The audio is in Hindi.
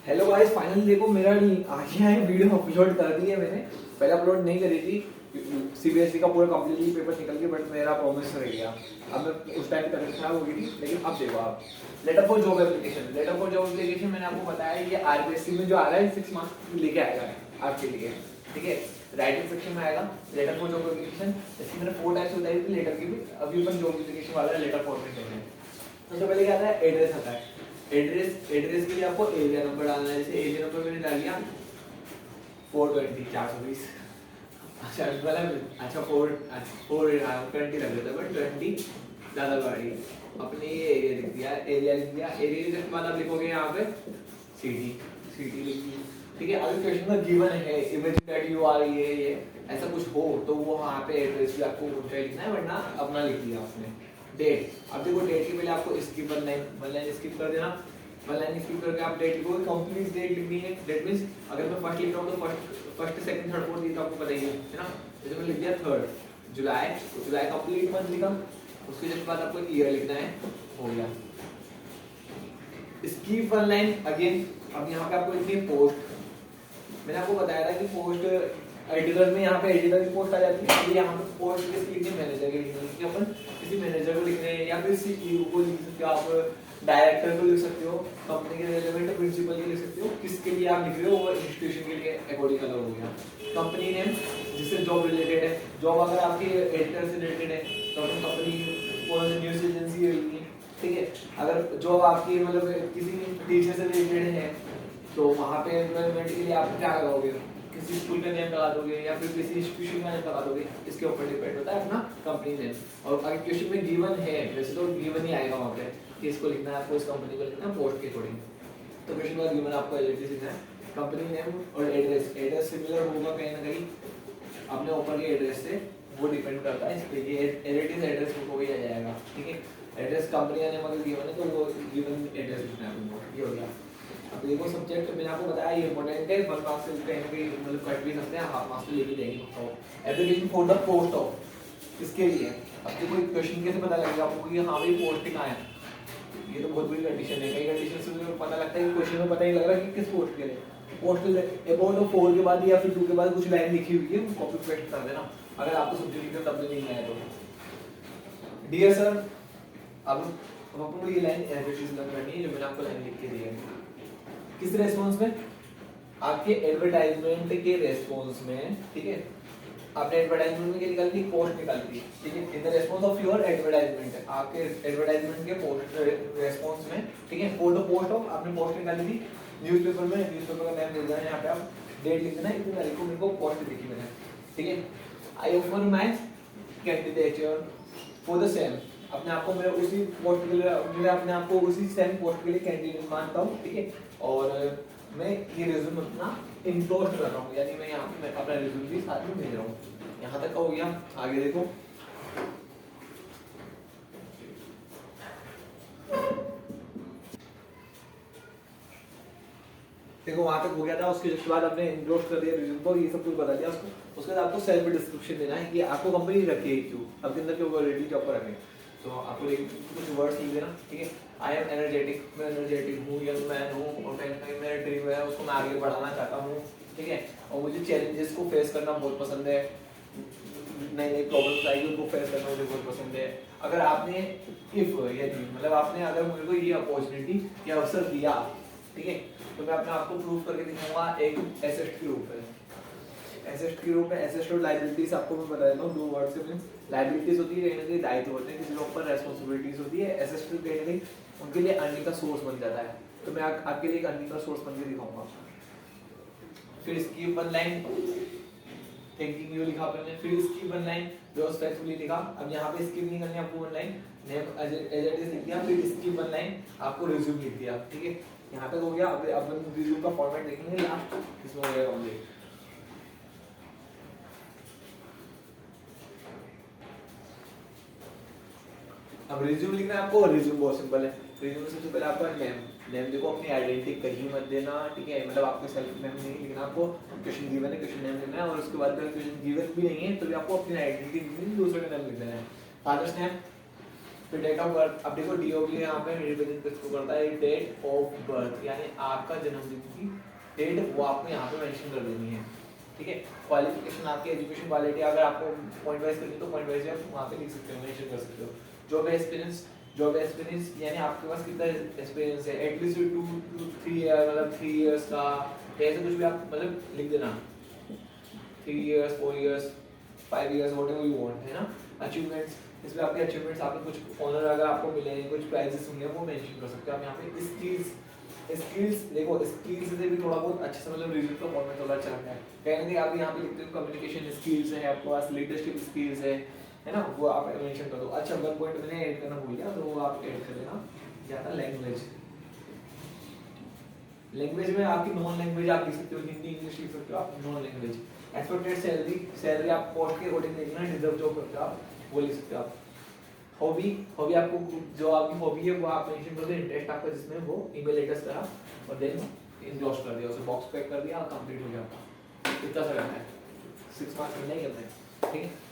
हेलो गाइस, फाइनली देखो मेरा आ गया है, वीडियो अपलोड कर दी है मैंने। पहले अपलोड नहीं करी थी, सीबीएसई का पूरा कंप्लीटली पेपर निकल गया, बट मेरा प्रॉमिस रह गया। अब मैं उस टाइम तक खराब हो गई थी, लेकिन अब देखो आप letter for job application. Letter for job application मैंने आपको बताया, ये आरबीएससी में जो आ रहा है 6 मार्क्स लेके आएगा आपके लिए, ठीक है। राइटिंग सेक्शन में आएगा लेटर फॉर जॉब एप्लीकेशन। इसकी मैंने 4 टाइप्स बताई थी लेटर की भी, अभी अपन जॉब एप्लीकेशन वाला लेटर फॉर्मेट देते हैं। सबसे पहले क्या आता है, एड्रेस आता है। एड्रेस के लिए आपको एरिया नंबर डालना है। जैसे एरिया नंबर मैंने डाल दिया 420 420। अच्छा मतलब अच्छा 420 लग रहा था, बट 20 ज़्यादा गाड़ी है। अपने ये एरिया लिख दिया, एरिया लिख दिया। एरिया लिखने के बाद आप लिखोगे यहाँ पे सिटी लिख दी, ठीक है। अगर क्वेश्चन में गिवन है इमेज दैट यू आर ये ऐसा कुछ हो तो वो वहाँ पे एड्रेस भी आपको उनका लिखना है, वरना अपना लिख दिया आपने। डेट, अब देखो डेट के पहले आपको स्किप वन लाइन स्किप कर देना। वन लाइन स्किप करके आप डेट लिखोगे, कंप्लीट डेट लिखनी है। डेट मींस अगर मैं फर्स्ट लिख रहा हूँ तो फर्स्ट सेकंड थर्ड फोर्थ ये तो आपको पता ही है ना। जैसे मैं लिख दिया 3 जुलाई, जुलाई कंप्लीट मंथ लिखा। उसके जस्ट बाद आपको ईयर लिखना है, हो गया। Skip one line again. अब यहाँ पे आपको लिखनी है पोस्ट। मैंने आपको बताया था कि पोस्ट एडिटर में, यहाँ पे एडिटर की पोस्ट आ जाती है। यहाँ पे पोस्ट किसकी लिखनी है, मैनेजर की लिखनी है। अपन किसी मैनेजर को लिख रहे हैं या फिर सीईओ को लिख सकते हो, आप डायरेक्टर को लिख सकते हो, कंपनी के रेलेवेंट प्रिंसिपल के लिख सकते हो। किसके लिए आप लिख रहे हो वो इंस्टीट्यूशन के लिए अकॉर्डिंग अलग हो गया। कंपनी नेम जिससे जॉब रिलेटेड है, जॉब अगर आपकी एडिटर से रिलेटेड है तो अपन कंपनी कौन सी न्यूज एजेंसी है, ठीक है। अगर जॉब आपकी मतलब किसी टीचर से रिलेटेड है तो वहाँ पे एम्प्लॉयमेंट के लिए आप क्या लगाओगे, किसी स्कूल का नेम लगा दोगे या फिर किसी इंस्टीट्यूशन का नेम लगा दोगे, इसके ऊपर डिपेंड होता है अपना कंपनी नेम। और अगर क्वेश्चन में गिवन है, वैसे तो गिवन ही आएगा वहाँ पे कि इसको लिखना है, आपको इस कंपनी को लिखना है पोस्ट के अकॉर्डिंग। तो क्वेश्चन का गिवन आपको एलिजिबिलिटी लिखना है, कंपनी नेम और एड्रेस सिमिलर होगा कहीं ना कहीं अपने ऊपर के एड्रेस से, वो डिपेंड करता है इस पे। ये एडिटिव एड्रेस को भी आ जाएगा, ठीक है। एड्रेस कंपनी का नेम अगर गिवन है तो वो गिवन एड्रेस लिखना है आपको, ये हो गया। अब देखो सब्जेक्ट मैंने आपको बताया ये इंपॉर्टेंट है, 1 मार्क्स से कहीं ना कहीं मतलब कट भी सकते हैं, हाफ मार्क्स तो लेके जाएंगे। Application for the post of, इसके लिए अब देखो क्वेश्चन कैसे पता लगेगा आपको कि हाँ भाई पोस्ट कहाँ है। ये तो बहुत बड़ी कंडीशन है, कई कंडीशन से पता लगता है कि क्वेश्चन में पता ही लग रहा है कि किस पोस्ट के लिए। पोस्ट अबाउट 4 के बाद या फिर 2 के बाद कुछ लाइन लिखी हुई है, कॉपी पेस्ट कर देना अगर आपको सब्जेक्ट लिखना तब भी नहीं आया तो। डियर सर, अब आपको ये लाइन एडवर्टाइजमेंट करनी है जो मैंने आपको लाइन लिख के दी है। किस रेस्पॉन्स में, आपके एडवर्टाइजमेंट के रेस्पॉन्स में, ठीक है। आपने एडवर्टाइजमेंट में क्या निकाली थी, पोस्ट निकाली थी, ठीक है। In the response of your advertisement, आपके एडवर्टाइजमेंट के पोस्ट रेस्पॉन्स में, ठीक है। फॉर द पोस्ट ऑफ आपने पोस्ट निकाली थी न्यूज़पेपर में, न्यूज़पेपर का नाम लिख देना है, यहाँ पे आप डेट लिख देना है, इतनी तारीख को मेरे को पोस्ट लिखी मैंने, ठीक है। I offer my candidature for the same, अपने आप को मैं उसी पोस्ट के लिए, मैं अपने आप को उसी सेम पोस्ट के लिए कैंडिडेट मानता हूँ, ठीक है। और मैं ये रिज्यूम अपना इनक्लोज कर रहा हूँ, यानी मैं यहाँ पे मैं अपना रिज्यूम भी साथ में भेज रहा हूँ। यहाँ तक का हो गया, आगे देखो। देखो वहां तक हो गया था, उसके जस्ट बाद आपने इनक्लोज कर दिया रिज्यूम को, ये सब कुछ बता दिया उसको। उसके बाद आपको सेल्फ डिस्क्रिप्शन देना है कि आपको कंपनी रखी है क्यों, आपके अंदर क्यों क्वालिटी जॉब पर रखें। तो आपको कुछ वर्ड्स लिख देना, ठीक है। आई एम एनर्जेटिक, मैं एनर्जेटिक हूँ, यंग मैन हूँ, और कहीं ना कहीं मेरा ड्रीम है उसको मैं आगे बढ़ाना चाहता हूँ, ठीक है। और मुझे चैलेंजेस को फेस करना बहुत पसंद है, नई नई प्रॉब्लम्स आएगी उनको फेस करना मुझे बहुत पसंद है। अगर आपने इफ यदि मतलब आपने अगर मुझे को ये अपॉर्चुनिटी या अवसर दिया, ठीक है, तो मैं अपने आप को प्रूव करके दिखाऊंगा एक एसेट के रूप में। एसेट के रूप में एसेट और लायबिलिटीज आपको मैं बता देता हूँ 2 वर्ड से। मींस लायबिलिटीज होती है कहीं ना कहीं दायित्व होते हैं, किसी के ऊपर रेस्पॉन्सिबिलिटीज होती है। एसेट कहीं ना कहीं उनके लिए अर्निंग का सोर्स बन जाता है, तो मैं आपके लिए एक अर्निंग का सोर्स बन के दिखाऊंगा। फिर इसकी 1 लाइन थिंकिंग यू लिखा आपने, फिर इसकी 1 लाइन वाज फेथफुली लिखा। अब यहाँ पे स्किप नहीं करनी आपको, 1 line name as it is लिख दिया, फिर इसकी 1 लाइन आपको रिज्यूम लिख दिया, ठीक है। यहाँ तक हो गया। अब अपन रिज्यूम का फॉर्मेट देखेंगे लास्ट, इसमें हो गया कंप्लीट। अब रिज्यूम लिखना है आपको, रिज्यूम बहुत सिंपल है। रिज्यूम सबसे पहले आपका नेम देखो, अपनी आइडेंटिटी कहीं मत देना, ठीक है। मतलब आपको सेल्फ नेम नहीं लिखना, आपको क्वेश्चन गिवन है क्वेश्चन नेम लिखना है, और उसके बाद क्वेश्चन गिवन भी नहीं है तो भी आपको अपनी आइडेंटिटी दूसरे का नेम लिख देना है। फादर्स नेम, फिर डेट ऑफ बर्थ, अब देखो डीओबी यहाँ पे रिप्रेजेंट किसको करता है, डेट ऑफ बर्थ यानी आपका जन्मदिन की डेट वो आपको यहाँ पे मेंशन कर देनी है, ठीक है। क्वालिफिकेशन आपकी एजुकेशन क्वालिटी, अगर आपको पॉइंट वाइज करनी तो पॉइंट वाइज आप वहाँ पे लिख सकते हो, मेंशन कर सकते हो। जॉब एक्सपीरियंस यानी आपके पास कितना एक्सपीरियंस है, एटलीस्ट 2 to 3 ईयर, मतलब 3 इयर्स का, ऐसे कुछ भी आप मतलब लिख देना, 3 years 4 years 5 years whatever you want, है ना। अचीवमेंट्स, इसमें आपके अचीवमेंट्स, आपके कुछ ऑनर अगर आपको मिले हैं, कुछ प्राइजेस मिले हैं, वो मेंशन कर सकते हो आप यहाँ पे। स्किल्स देखो, स्किल्स से भी थोड़ा बहुत अच्छे से मतलब रिज्यूम का फॉर्मेट थोड़ा अच्छा है, कहीं ना कहीं आप यहाँ पे लिखते हो कम्युनिकेशन स्किल्स है, आपके पास लीडरशिप स्किल्स है ना, वो आप मेंशन कर दो। अच्छा 1 पॉइंट मैंने ऐड करना भूल गया, तो वो आप ऐड कर देना, क्या था, लैंग्वेज। लैंग्वेज में आपकी नॉन लैंग्वेज आप लिख सकते हो, हिंदी इंग्लिश लिख सकते हो आप, नॉन लैंग्वेज। एक्सपेक्टेड सैलरी आप पोस्ट के अकॉर्डिंग देखना, डिजर्व जो करते हो आप वो लिख सकते हो आप। हॉबी आपको जो आपकी हॉबी है वो आप मेंशन कर दो, इंटरेस्ट आपका जिसमें, वो ईमेल एड्रेस करा और देन एंडोर्स कर दिया, उसे बॉक्स पैक कर दिया, कंप्लीट हो गया आपका। इतना सा करना है, 6 मार्क्स मिलना ही करना है, ठीक है।